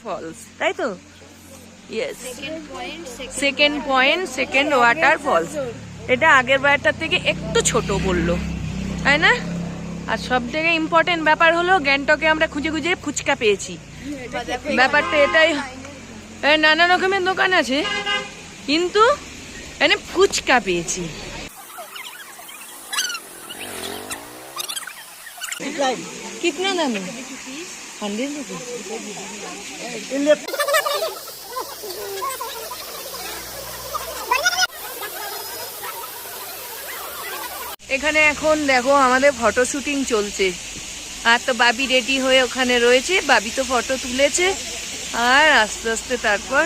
False, তাই তো? Yes, second point, second water false. এটা আগের বারটার থেকে একটু ছোট বললো, তাই না? আর সব থেকে ইম্পর্টেন্ট ব্যাপার হলো গ্যাংটকে আমরা খুঁজে খুঁজে ফুচকা পেয়েছি। ব্যাপারটা এটাই, নানা রকমের দোকান আছে কিন্তু এখানে ফুচকা পেয়েছি। कितना दाम है? 100 रुपीज। এখানে এখন দেখো আমাদের ফটো শুটিং চলছে। আর তো বাবি রেডি হয়ে ওখানে রয়েছে, বাবি তো ফটো তুলেছে। আর আস্তে আস্তে তারপর